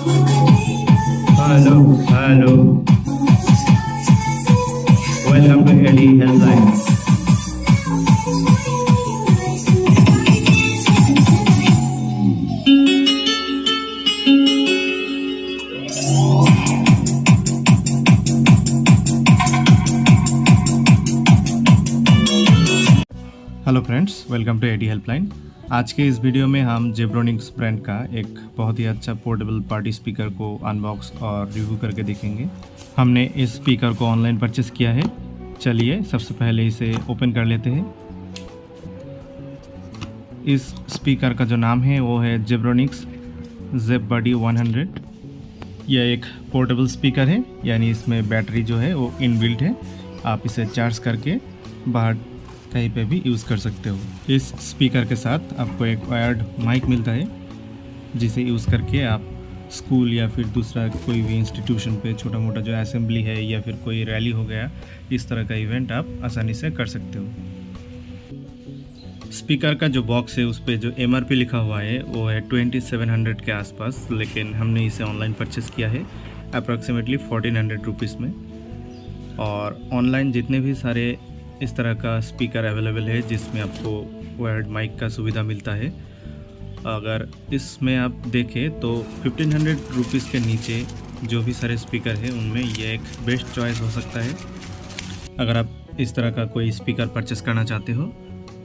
Hello, hello. Welcome to AD Helpline. Hello friends, welcome to AD helpline. आज के इस video में हम जेब्रोनिक्स ब्रांड का एक बहुत ही अच्छा पोर्टेबल पार्टी स्पीकर को अनबॉक्स और रिव्यू करके देखेंगे। हमने इस स्पीकर को ऑनलाइन परचेस किया है। चलिए सबसे पहले इसे ओपन कर लेते हैं। इस स्पीकर का जो नाम है वो है जेब्रोनिक्स ZEBuddy 100। यह एक पोर्टेबल स्पीकर है, यानी इसमें बैटरी जो है वो इनबिल्ट है। आप इसे चार्ज करके बाहर कहीं पे भी यूज़ कर सकते हो। इस स्पीकर के साथ आपको एक वायर्ड माइक मिलता है, जिसे यूज़ करके आप स्कूल या फिर दूसरा कोई भी इंस्टीट्यूशन पे छोटा मोटा जो असेंबली है या फिर कोई रैली हो गया, इस तरह का इवेंट आप आसानी से कर सकते हो। स्पीकर का जो बॉक्स है उस पर जो MRP लिखा हुआ है वो है 2700 के आसपास, लेकिन हमने इसे ऑनलाइन परचेस किया है अप्रॉक्सीमेटली 1400 रुपीज़ में। और ऑनलाइन जितने भी सारे इस तरह का स्पीकर अवेलेबल है जिसमें आपको वायर्ड माइक का सुविधा मिलता है, अगर इसमें आप देखें तो 1500 रुपीज़ के नीचे जो भी सारे स्पीकर हैं उनमें यह एक बेस्ट चॉइस हो सकता है। अगर आप इस तरह का कोई स्पीकर परचेस करना चाहते हो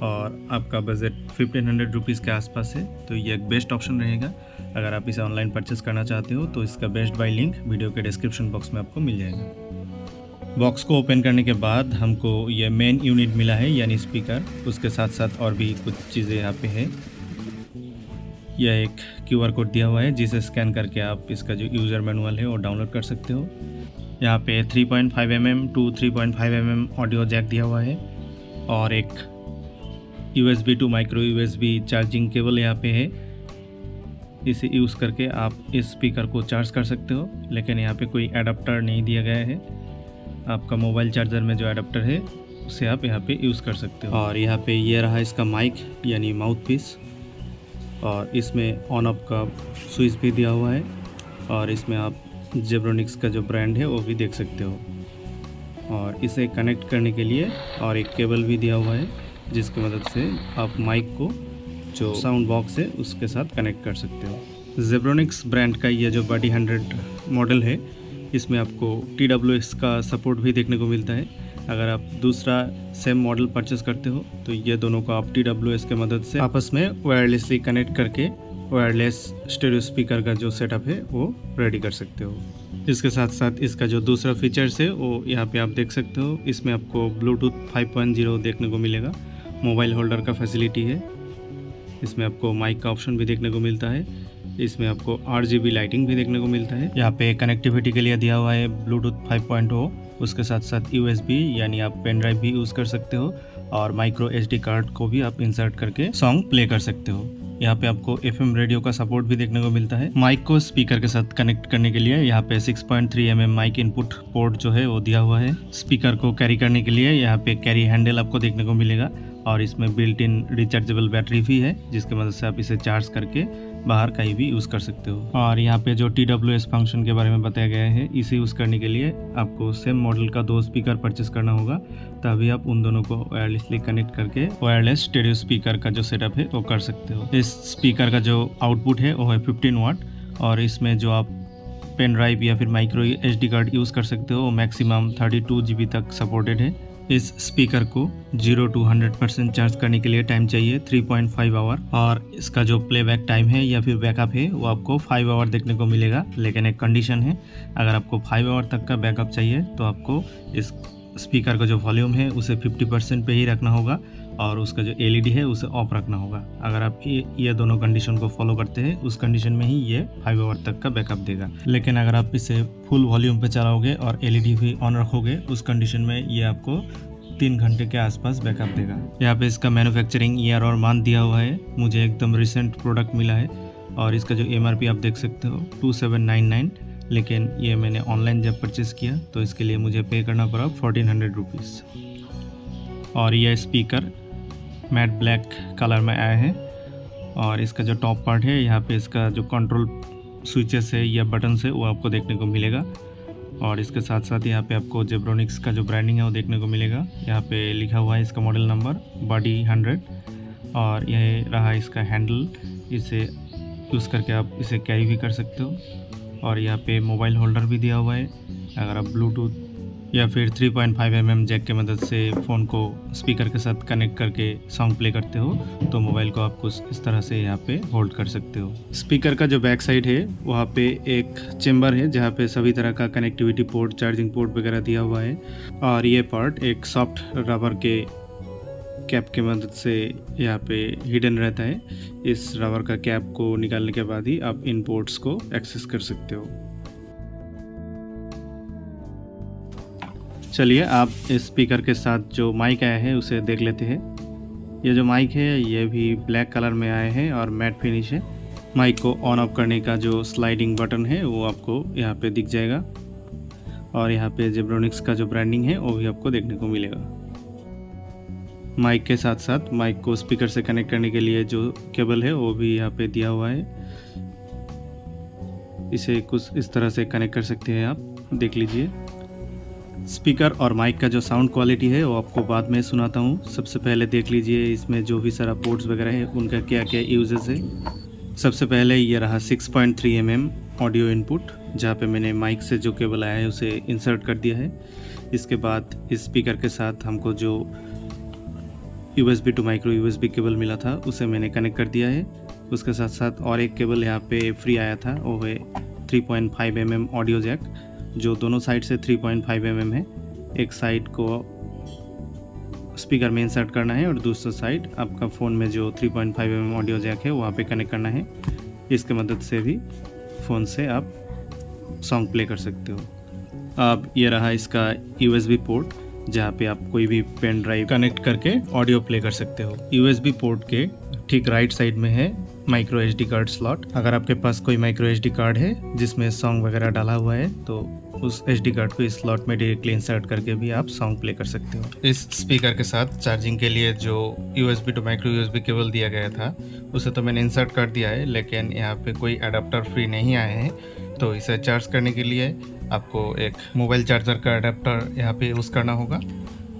और आपका बजट 1500 रुपीज़ के आसपास है तो ये एक बेस्ट ऑप्शन रहेगा। अगर आप इसे ऑनलाइन परचेस करना चाहते हो तो इसका बेस्ट बाय लिंक वीडियो के डिस्क्रिप्शन बॉक्स में आपको मिल जाएगा। बॉक्स को ओपन करने के बाद हमको ये मेन यूनिट मिला है, यानी स्पीकर। उसके साथ साथ और भी कुछ चीज़ें यहाँ पे है। यह एक QR कोड दिया हुआ है जिसे स्कैन करके आप इसका जो यूज़र मैनुअल है वो डाउनलोड कर सकते हो। यहाँ पे 3.5 mm to 3.5 mm audio jack दिया हुआ है और एक USB to micro USB charging cable यहाँ पे है। इसे यूज़ करके आप इस स्पीकर को चार्ज कर सकते हो, लेकिन यहाँ पे कोई एडाप्टर नहीं दिया गया है। आपका मोबाइल चार्जर में जो एडाप्टर है उसे आप यहाँ पे यूज़ कर सकते हो। और यहाँ पे ये रहा इसका माइक यानी माउथ पीस, और इसमें ऑन ऑफ का स्विच भी दिया हुआ है। और इसमें आप जेब्रोनिक्स का जो ब्रांड है वो भी देख सकते हो। और इसे कनेक्ट करने के लिए और एक केबल भी दिया हुआ है जिसकी मदद से आप माइक को जो साउंड बॉक्स है उसके साथ कनेक्ट कर सकते हो। जेब्रोनिक्स ब्रांड का ये जो Buddy 100 मॉडल है इसमें आपको TWS का सपोर्ट भी देखने को मिलता है। अगर आप दूसरा सेम मॉडल परचेस करते हो तो ये दोनों को आप TWS के मदद से आपस में वायरलेसली कनेक्ट करके वायरलेस स्टीरियो स्पीकर का जो सेटअप है वो रेडी कर सकते हो। इसके साथ साथ इसका जो दूसरा फीचर्स है वो यहाँ पे आप देख सकते हो। इसमें आपको ब्लूटूथ 5.0 देखने को मिलेगा, मोबाइल होल्डर का फैसिलिटी है, इसमें आपको माइक का ऑप्शन भी देखने को मिलता है, इसमें आपको RGB लाइटिंग भी देखने को मिलता है। यहाँ पे कनेक्टिविटी के लिए दिया हुआ है ब्लूटूथ 5.0, उसके साथ साथ USB यानी आप पेन ड्राइव भी यूज़ कर सकते हो और माइक्रो SD कार्ड को भी आप इंसर्ट करके सॉन्ग प्ले कर सकते हो। यहाँ पे आपको FM रेडियो का सपोर्ट भी देखने को मिलता है। माइक को स्पीकर के साथ कनेक्ट करने के लिए यहाँ पे 6.3 mm माइक इनपुट पोर्ट जो है वो दिया हुआ है। स्पीकर को कैरी करने के लिए यहाँ पे कैरी हैंडल आपको देखने को मिलेगा और इसमें बिल्ट इन रिचार्जेबल बैटरी भी है जिसकी मदद से आप इसे चार्ज करके बाहर कहीं भी यूज़ कर सकते हो। और यहाँ पे जो TWS फंक्शन के बारे में बताया गया है, इसे यूज़ करने के लिए आपको सेम मॉडल का 2 स्पीकर परचेस करना होगा, तभी आप उन दोनों को वायरलेसली कनेक्ट करके वायरलेस स्टीरियो स्पीकर का जो सेटअप है वो कर सकते हो। इस स्पीकर का जो आउटपुट है वो है 15 वाट और इसमें जो आप पेन ड्राइव या फिर माइक्रो SD कार्ड यूज़ कर सकते हो वो मैक्सिमम 32 GB तक सपोर्टेड है। इस स्पीकर को 0 to 100% चार्ज करने के लिए टाइम चाहिए 3.5 आवर, और इसका जो प्लेबैक टाइम है या फिर बैकअप है वो आपको 5 आवर देखने को मिलेगा। लेकिन एक कंडीशन है, अगर आपको 5 आवर तक का बैकअप चाहिए तो आपको इस स्पीकर का जो वॉल्यूम है उसे 50% पे ही रखना होगा और उसका जो LED है उसे ऑफ रखना होगा। अगर आप ये दोनों कंडीशन को फॉलो करते हैं उस कंडीशन में ही ये 5 आवर तक का बैकअप देगा। लेकिन अगर आप इसे फुल वॉल्यूम पे चलाओगे और LED भी ऑन रखोगे उस कंडीशन में ये आपको 3 घंटे के आसपास बैकअप देगा। यहाँ पे इसका मैन्युफैक्चरिंग ईयर और मंथ दिया हुआ है। मुझे एकदम रिसेंट प्रोडक्ट मिला है और इसका जो MRP आप देख सकते हो 2799, लेकिन ये मैंने ऑनलाइन जब परचेस किया तो इसके लिए मुझे पे करना पड़ा 1400 रुपीज़। और यह स्पीकर मैट ब्लैक कलर में आया है और इसका जो टॉप पार्ट है यहाँ पे इसका जो कंट्रोल स्विचेस है या बटन से वो आपको देखने को मिलेगा। और इसके साथ साथ यहाँ पे आपको जेब्रोनिक्स का जो ब्रांडिंग है वो देखने को मिलेगा। यहाँ पे लिखा हुआ है इसका मॉडल नंबर बॉडी 100 और यह रहा इसका हैंडल। इसे यूज़ करके आप इसे कैरी भी कर सकते हो। और यहाँ पे मोबाइल होल्डर भी दिया हुआ है। अगर आप ब्लूटूथ या फिर 3.5 mm जैक की मदद से फ़ोन को स्पीकर के साथ कनेक्ट करके सॉन्ग प्ले करते हो तो मोबाइल को आप कुछ इस तरह से यहाँ पे होल्ड कर सकते हो। स्पीकर का जो बैक साइड है वहाँ पे एक चेम्बर है जहाँ पे सभी तरह का कनेक्टिविटी पोर्ट, चार्जिंग पोर्ट वगैरह दिया हुआ है। और ये पार्ट एक सॉफ्ट रबर के कैप की मदद से यहाँ पे हिडन रहता है। इस रबर का कैप को निकालने के बाद ही आप इन पोर्ट्स को एक्सेस कर सकते हो। चलिए आप इस स्पीकर के साथ जो माइक आया है उसे देख लेते हैं। ये जो माइक है ये भी ब्लैक कलर में आया है और मैट फिनिश है। माइक को ऑन ऑफ करने का जो स्लाइडिंग बटन है वो आपको यहाँ पे दिख जाएगा। और यहाँ पे जेब्रोनिक्स का जो ब्रांडिंग है वो भी आपको देखने को मिलेगा। माइक के साथ साथ माइक को स्पीकर से कनेक्ट करने के लिए जो केबल है वो भी यहाँ पे दिया हुआ है। इसे कुछ इस तरह से कनेक्ट कर सकते हैं आप, देख लीजिए। स्पीकर और माइक का जो साउंड क्वालिटी है वो आपको बाद में सुनाता हूँ। सबसे पहले देख लीजिए इसमें जो भी सारा पोर्ट्स वगैरह है उनका क्या क्या यूजेस है। सबसे पहले ये रहा 6.3 mm ऑडियो इनपुट, जहाँ पे मैंने माइक से जो केबल आया है उसे इंसर्ट कर दिया है। इसके बाद इस स्पीकर के साथ हमको जो USB to micro USB cable मिला था उसे मैंने कनेक्ट कर दिया है। उसके साथ साथ और एक केबल यहाँ पे फ्री आया था, वो है 3.5 mm ऑडियो जैक, जो दोनों साइड से 3.5 mm है। एक साइड को स्पीकर में इंसर्ट करना है और दूसरा साइड आपका फ़ोन में जो 3.5 mm ऑडियो जैक है वहाँ पे कनेक्ट करना है। इसके मदद से भी फ़ोन से आप सॉन्ग प्ले कर सकते हो। अब ये रहा इसका USB पोर्ट, जहाँ पे आप कोई भी पेन ड्राइव कनेक्ट करके ऑडियो प्ले कर सकते हो। USB पोर्ट के ठीक राइट साइड में है माइक्रो SD कार्ड स्लॉट। अगर आपके पास कोई माइक्रो SD कार्ड है जिसमें सॉन्ग वगैरह डाला हुआ है तो उस SD कार्ड को इस स्लॉट में डायरेक्टली इंसर्ट करके भी आप सॉन्ग प्ले कर सकते हो। इस स्पीकर के साथ चार्जिंग के लिए जो USB to micro USB cable दिया गया था उसे तो मैंने इंसर्ट कर दिया है, लेकिन यहाँ पे कोई अडेप्टर फ्री नहीं आए हैं। तो इसे चार्ज करने के लिए आपको एक मोबाइल चार्जर का अडेप्टर यहाँ पे यूज़ करना होगा।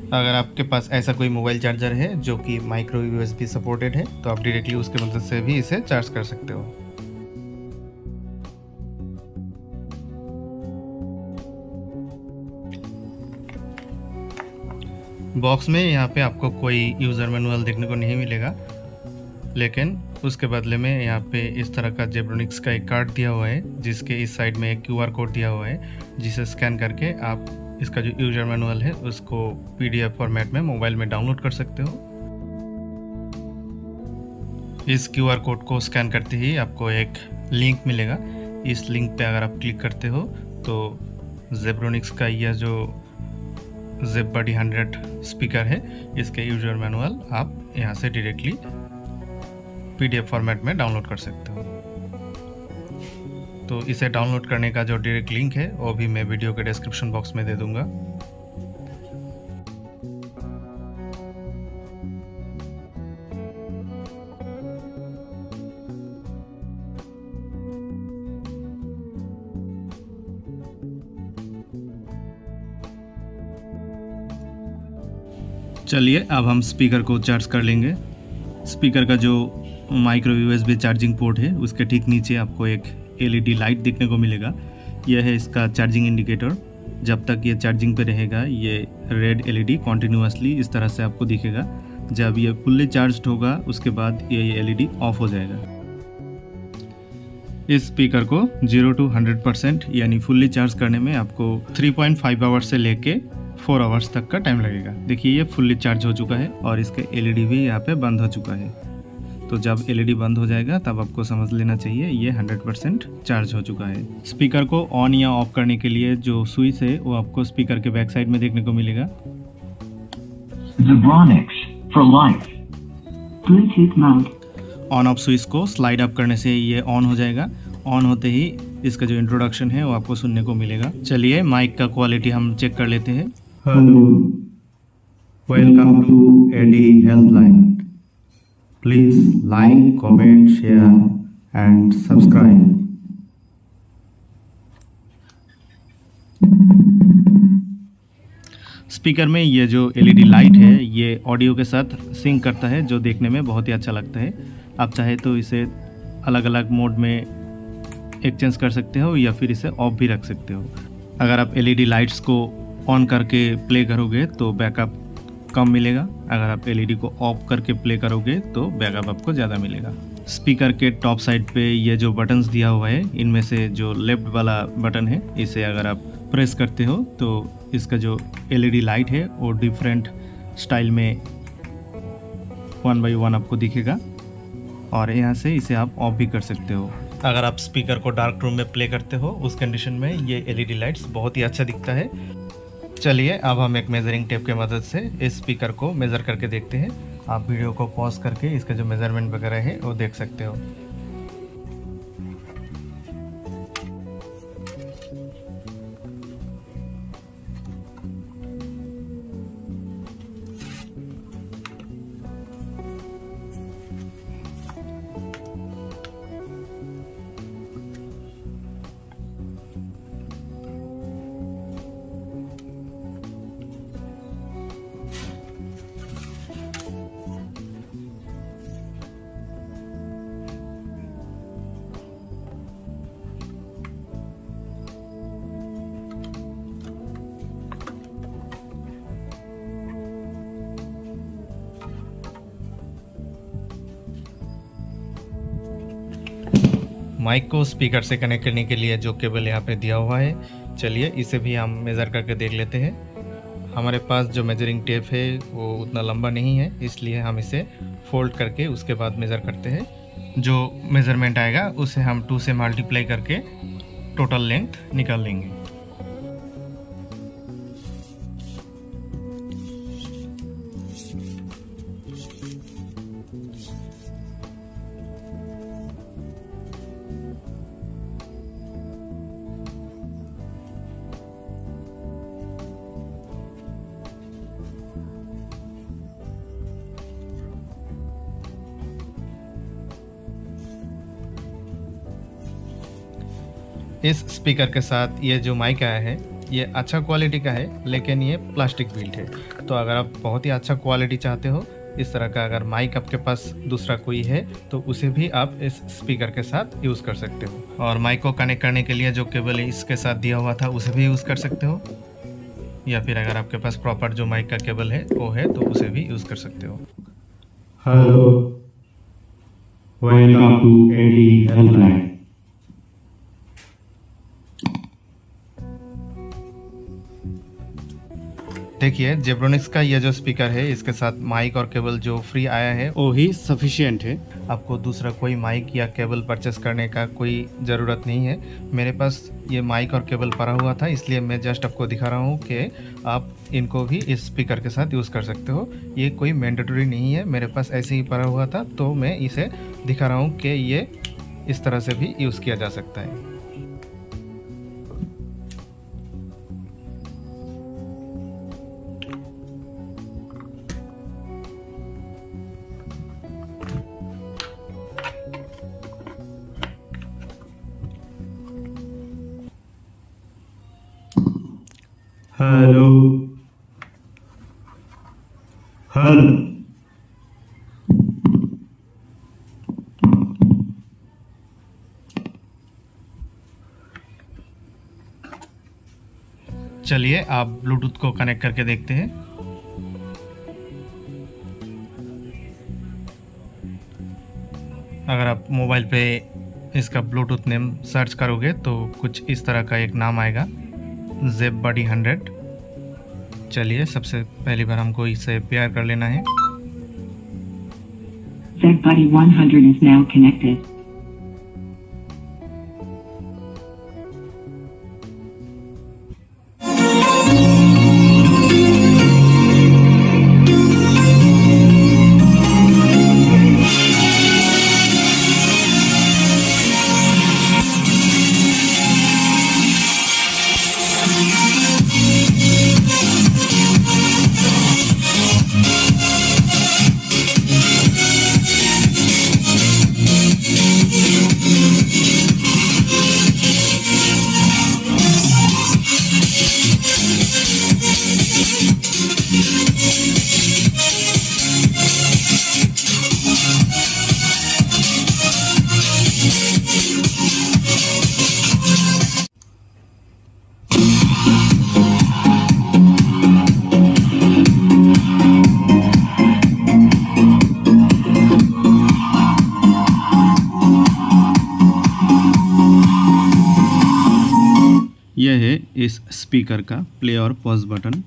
अगर आपके पास ऐसा कोई मोबाइल चार्जर है जो कि माइक्रो USB सपोर्टेड है तो आप डायरेक्टली उसके मदद से भी इसे चार्ज कर सकते हो। बॉक्स में यहाँ पे आपको कोई यूज़र मैनुअल देखने को नहीं मिलेगा, लेकिन उसके बदले में यहाँ पे इस तरह का जेब्रोनिक्स का एक कार्ड दिया हुआ है जिसके इस साइड में एक QR कोड दिया हुआ है, जिसे स्कैन करके आप इसका जो यूज़र मैनुअल है उसको PDF फॉर्मेट में मोबाइल में डाउनलोड कर सकते हो। इस QR कोड को स्कैन करते ही आपको एक लिंक मिलेगा। इस लिंक पे अगर आप क्लिक करते हो तो जेब्रोनिक्स का यह जो जेब बॉडी 100 स्पीकर है इसके यूज़र मैनुअल आप यहाँ से डायरेक्टली PDF फॉर्मेट में डाउनलोड कर सकते हो। तो इसे डाउनलोड करने का जो डायरेक्ट लिंक है वो भी मैं वीडियो के डिस्क्रिप्शन बॉक्स में दे दूंगा। चलिए अब हम स्पीकर को चार्ज कर लेंगे। स्पीकर का जो माइक्रो USB चार्जिंग पोर्ट है उसके ठीक नीचे आपको एक LED लाइट देखने को मिलेगा। यह है इसका चार्जिंग इंडिकेटर। जब तक ये चार्जिंग पे रहेगा ये रेड LED कंटिन्यूअसली इस तरह से आपको दिखेगा। जब ये फुल्ली चार्ज्ड होगा उसके बाद ये LED ऑफ हो जाएगा। इस स्पीकर को 0 to 100% यानी फुल्ली चार्ज करने में आपको 3.5 आवर्स से लेके 4 आवर्स तक का टाइम लगेगा। देखिए ये फुल्ली चार्ज हो चुका है और इसके LED भी यहाँ पे बंद हो चुका है। तो जब LED बंद हो जाएगा तब आपको समझ लेना चाहिए ये 100% चार्ज हो चुका है। स्पीकर को ऑन या ऑफ करने के लिए जो स्विच है वो आपको स्पीकर के बैक साइड में देखने को मिलेगा। Zebronics for life. Bluetooth mode. On off switch को स्लाइड अप करने से ये ऑन हो जाएगा। ऑन होते ही इसका जो इंट्रोडक्शन है वो आपको सुनने को मिलेगा। चलिए माइक का क्वालिटी हम चेक कर लेते हैं। Hello. Welcome to AD Helpline. Please like, comment, share and subscribe. Speaker में ये जो एलईडी लाइट है ये ऑडियो के साथ सिंक करता है, जो देखने में बहुत ही अच्छा लगता है। आप चाहे तो इसे अलग अलग मोड में एक्सचेंज कर सकते हो या फिर इसे ऑफ भी रख सकते हो। अगर आप एलईडी लाइट्स को ऑन करके प्ले करोगे तो बैकअप कम मिलेगा, अगर आप एलईडी को ऑफ करके प्ले करोगे तो बैकअप आपको ज़्यादा मिलेगा। स्पीकर के टॉप साइड पे ये जो बटन्स दिया हुआ है, इनमें से जो लेफ्ट वाला बटन है इसे अगर आप प्रेस करते हो तो इसका जो एलईडी लाइट है वो डिफरेंट स्टाइल में 1 by 1 आपको दिखेगा और यहाँ से इसे आप ऑफ भी कर सकते हो। अगर आप स्पीकर को डार्क रूम में प्ले करते हो उस कंडीशन में ये एलईडी लाइट्स बहुत ही अच्छा दिखता है। चलिए अब हम एक मेजरिंग टेप की मदद से इस स्पीकर को मेज़र करके देखते हैं। आप वीडियो को पॉज करके इसका जो मेज़रमेंट वगैरह है वो देख सकते हो। माइक को स्पीकर से कनेक्ट करने के लिए जो केबल यहाँ पे दिया हुआ है, चलिए इसे भी हम मेज़र करके देख लेते हैं। हमारे पास जो मेजरिंग टेप है वो उतना लंबा नहीं है, इसलिए हम इसे फोल्ड करके उसके बाद मेज़र करते हैं। जो मेज़रमेंट आएगा उसे हम 2 से मल्टीप्लाई करके टोटल लेंथ निकाल लेंगे। इस स्पीकर के साथ ये जो माइक आया है ये अच्छा क्वालिटी का है, लेकिन ये प्लास्टिक बिल्ट है। तो अगर आप बहुत ही अच्छा क्वालिटी चाहते हो, इस तरह का अगर माइक आपके पास दूसरा कोई है तो उसे भी आप इस स्पीकर के साथ यूज़ कर सकते हो। और माइक को कनेक्ट करने के लिए जो केबल इसके साथ दिया हुआ था उसे भी यूज़ कर सकते हो, या फिर अगर आपके पास प्रॉपर जो माइक का केबल है वो है तो उसे भी यूज़ कर सकते हो। Hello, welcome to AD Helpline. देखिए जेब्रोनिक्स का ये जो स्पीकर है इसके साथ माइक और केबल जो फ्री आया है वो ही सफिशिएंट है। आपको दूसरा कोई माइक या केबल परचेस करने का कोई ज़रूरत नहीं है। मेरे पास ये माइक और केबल पड़ा हुआ था, इसलिए मैं जस्ट आपको दिखा रहा हूँ कि आप इनको भी इस स्पीकर के साथ यूज़ कर सकते हो। ये कोई मैंडेटरी नहीं है, मेरे पास ऐसे ही पड़ा हुआ था तो मैं इसे दिखा रहा हूँ कि ये इस तरह से भी यूज़ किया जा सकता है। Hello. Hello. चलिए आप ब्लूटूथ को कनेक्ट करके देखते हैं। अगर आप मोबाइल पे इसका ब्लूटूथ नेम सर्च करोगे तो कुछ इस तरह का एक नाम आएगा, जेब बडी 100। चलिए सबसे पहली बार हमको इसे पेयर कर लेना है। Zed Buddy 100 is now connected. यह है इस स्पीकर का प्ले और पॉज बटन।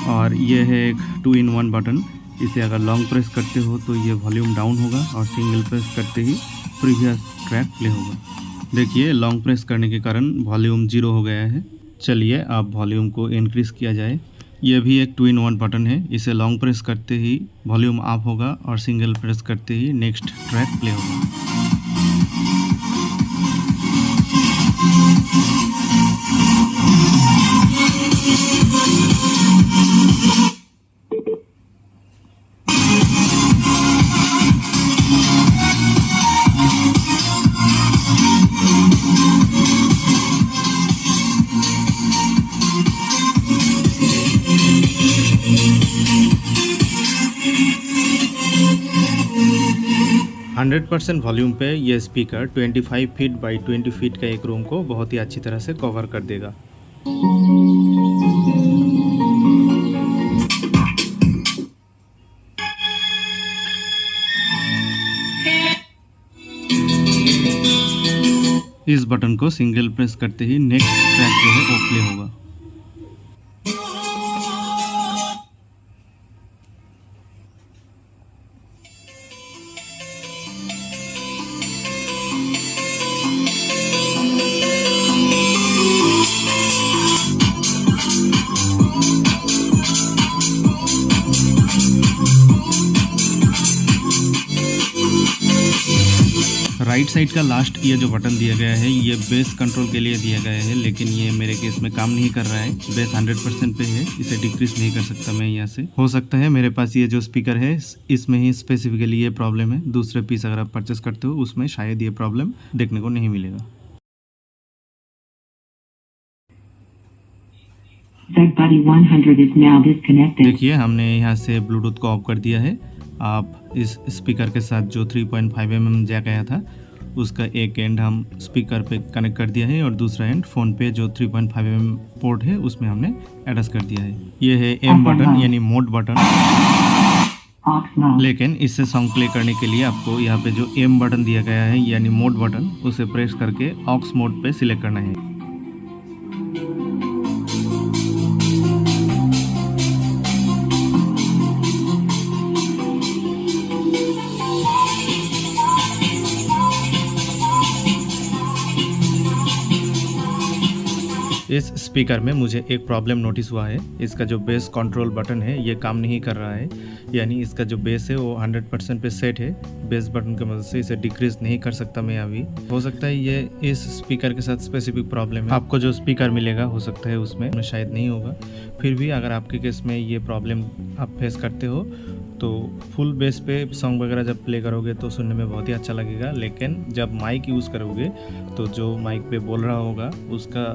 और यह है एक 2-in-1 बटन। इसे अगर लॉन्ग प्रेस करते हो तो ये वॉल्यूम डाउन होगा और सिंगल प्रेस करते ही प्रीवियस ट्रैक प्ले होगा। देखिए लॉन्ग प्रेस करने के कारण वॉल्यूम 0 हो गया है। चलिए अब वॉल्यूम को इंक्रीज किया जाए। यह भी एक 2-in-1 बटन है। इसे लॉन्ग प्रेस करते ही वॉल्यूम अप होगा और सिंगल प्रेस करते ही नेक्स्ट ट्रैक प्ले होगा। 100% वॉल्यूम पे ये स्पीकर 25 फीट बाई 20 फीट का एक रूम को बहुत ही अच्छी तरह से कवर कर देगा। इस बटन को सिंगल प्रेस करते ही नेक्स्ट ट्रैक जो है वो प्ले होगा। राइट साइड का लास्ट ये जो बटन दिया गया है ये बेस कंट्रोल के लिए दिया गया है, लेकिन ये मेरे केस में काम नहीं कर रहा है। बेस 100% पे है, इसे डिक्रीज नहीं कर सकता मैं यहाँ से। हो सकता है मेरे पास ये जो स्पीकर है इसमें ही स्पेसिफिकली ये प्रॉब्लम है। दूसरे पीस अगर आप परचेस करते हो उसमें शायद ये प्रॉब्लम देखने को नहीं मिलेगा। देखिए हमने यहाँ से ब्लूटूथ को ऑफ कर दिया है। आप इस स्पीकर के साथ जो 3.5 mm जैक आया था उसका एक एंड हम स्पीकर पे कनेक्ट कर दिया है और दूसरा एंड फ़ोन पे जो 3.5 mm पोर्ट है उसमें हमने एडजस्ट कर दिया है। ये है एम बटन यानी मोड बटन, लेकिन इससे सॉन्ग प्ले करने के लिए आपको यहाँ पे जो एम बटन दिया गया है यानी मोड बटन उसे प्रेस करके ऑक्स मोड पे सिलेक्ट करना है। इस स्पीकर में मुझे एक प्रॉब्लम नोटिस हुआ है। इसका जो बेस कंट्रोल बटन है ये काम नहीं कर रहा है, यानी इसका जो बेस है वो 100% पे सेट है। बेस बटन की मदद से इसे डिक्रीज नहीं कर सकता मैं अभी। हो सकता है ये इस स्पीकर के साथ स्पेसिफिक प्रॉब्लम है। आपको जो स्पीकर मिलेगा हो सकता है उसमें शायद नहीं होगा। फिर भी अगर आपके केस में ये प्रॉब्लम आप फेस करते हो तो फुल बेस पे सॉन्ग वगैरह जब प्ले करोगे तो सुनने में बहुत ही अच्छा लगेगा, लेकिन जब माइक यूज़ करोगे तो जो माइक पे बोल रहा होगा उसका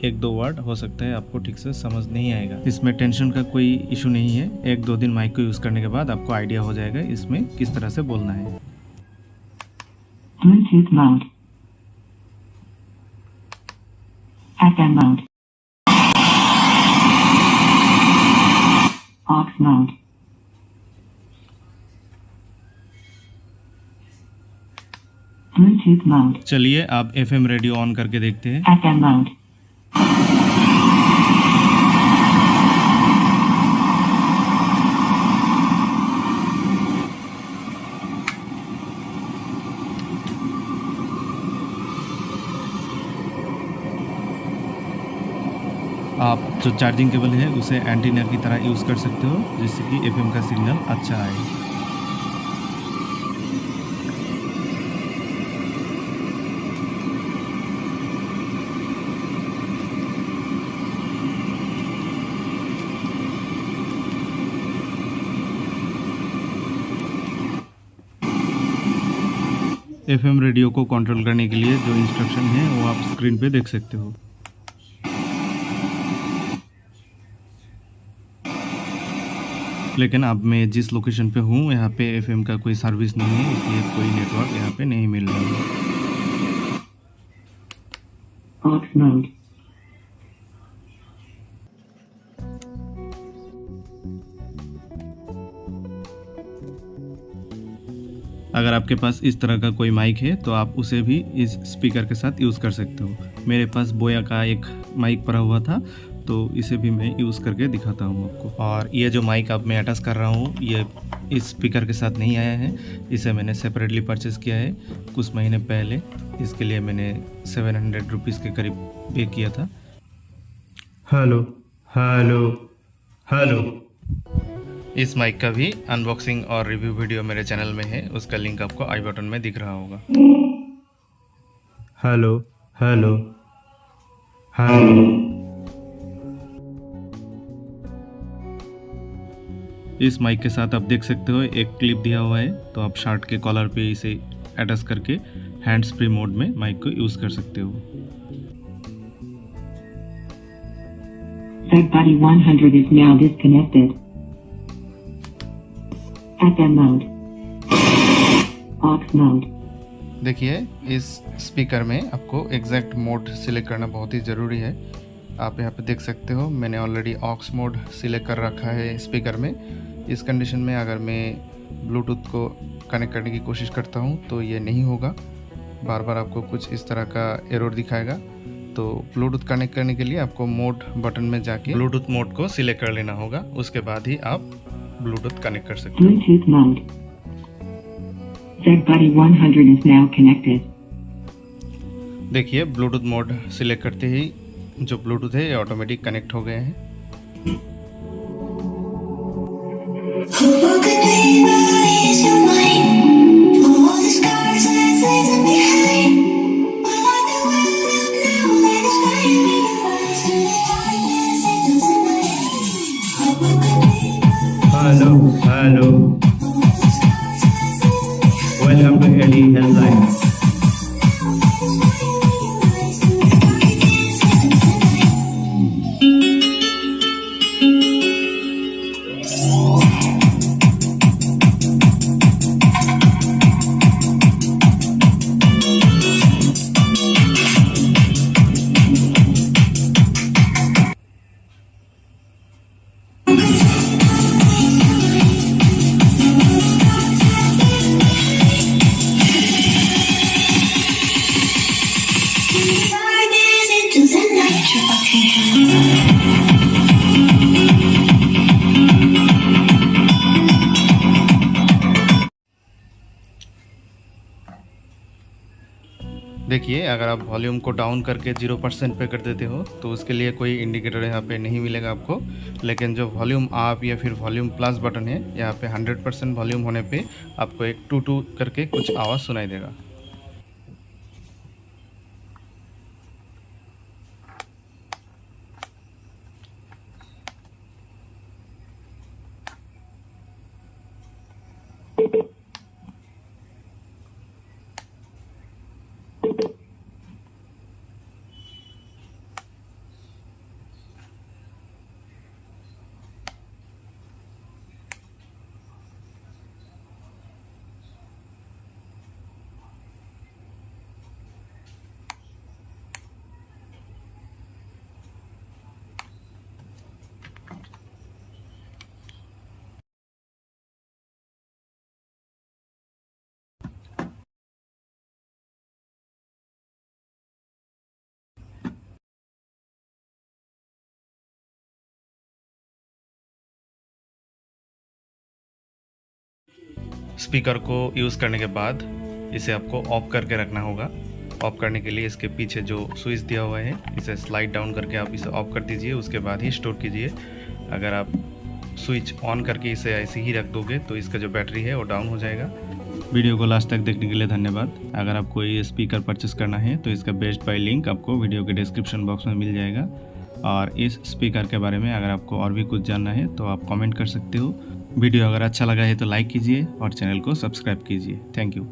1-2 वर्ड हो सकता है आपको ठीक से समझ नहीं आएगा। इसमें टेंशन का कोई इशू नहीं है। 1-2 दिन माइक को यूज़ करने के बाद आपको आइडिया हो जाएगा इसमें किस तरह से बोलना है। Bluetooth mode. FM mode. Aux mode. Bluetooth mode. चलिए आप FM रेडियो ऑन करके देखते हैं। FM mode. आप जो चार्जिंग केबल है उसे एंटीना की तरह यूज़ कर सकते हो जिससे कि FM का सिग्नल अच्छा आए। FM रेडियो को कंट्रोल करने के लिए जो इंस्ट्रक्शन है वो आप स्क्रीन पे देख सकते हो। लेकिन अब मैं जिस लोकेशन पे हूँ यहाँ पे FM का कोई सर्विस नहीं है, इसलिए कोई नेटवर्क यहाँ पे नहीं मिल रहा है। अगर आपके पास इस तरह का कोई माइक है तो आप उसे भी इस स्पीकर के साथ यूज़ कर सकते हो। मेरे पास बोया का एक माइक पड़ा हुआ था, तो इसे भी मैं यूज़ करके दिखाता हूँ आपको। और ये जो माइक अब मैं अटैच कर रहा हूँ, ये इस स्पीकर के साथ नहीं आया है, इसे मैंने सेपरेटली परचेज़ किया है कुछ महीने पहले। इसके लिए मैंने 700 रुपीज़ के करीब पे किया था। Hello hello hello. इस माइक का भी अनबॉक्सिंग और रिव्यू वीडियो मेरे चैनल में है, उसका लिंक आपको आई बटन में दिख रहा होगा। Hello hello hello. इस माइक के साथ आप देख सकते हो एक क्लिप दिया हुआ है, तो आप शर्ट के कॉलर पे इसे अटैच करके हैंड्स फ्री मोड में माइक को यूज़ कर सकते हो। ZBuddy 100 is now disconnected. FM mode. Aux mode. देखिए, इस स्पीकर में आपको एग्जैक्ट मोड सिलेक्ट करना बहुत ही ज़रूरी है। आप यहाँ पे देख सकते हो, मैंने ऑलरेडी ऑक्स मोड सिलेक्ट कर रखा है स्पीकर में। इस कंडीशन में अगर मैं ब्लूटूथ को कनेक्ट करने की कोशिश करता हूँ तो ये नहीं होगा, बार बार आपको कुछ इस तरह का एरर दिखाएगा। तो ब्लूटूथ कनेक्ट करने के लिए आपको मोड बटन में जाके ब्लूटूथ मोड को सिलेक्ट कर लेना होगा, उसके बाद ही आप ब्लूटूथ कनेक्ट कर सकते हो। Bluetooth mode. ZBuddy 100 is now connected. देखिए, ब्लूटूथ मोड सिलेक्ट करते ही जो ब्लूटूथ है ये ऑटोमेटिक कनेक्ट हो गए हैं। Hello hello. Welcome to AD helpline. देखिए, अगर आप वॉल्यूम को डाउन करके 0% पे कर देते हो तो उसके लिए कोई इंडिकेटर यहाँ पे नहीं मिलेगा आपको, लेकिन जो वॉल्यूम अप या फिर वॉल्यूम प्लस बटन है, यहाँ पे 100% वॉल्यूम होने पे आपको एक टू टू करके कुछ आवाज़ सुनाई देगा। स्पीकर को यूज़ करने के बाद इसे आपको ऑफ करके रखना होगा। ऑफ करने के लिए इसके पीछे जो स्विच दिया हुआ है, इसे स्लाइड डाउन करके आप इसे ऑफ कर दीजिए, उसके बाद ही स्टोर कीजिए। अगर आप स्विच ऑन करके इसे ऐसे ही रख दोगे तो इसका जो बैटरी है वो डाउन हो जाएगा। वीडियो को लास्ट तक देखने के लिए धन्यवाद। अगर आपको ये स्पीकर परचेस करना है तो इसका बेस्ट बाय लिंक आपको वीडियो के डिस्क्रिप्शन बॉक्स में मिल जाएगा। और इस स्पीकर के बारे में अगर आपको और भी कुछ जानना है तो आप कमेंट कर सकते हो। वीडियो अगर अच्छा लगा है तो लाइक कीजिए और चैनल को सब्सक्राइब कीजिए। Thank you.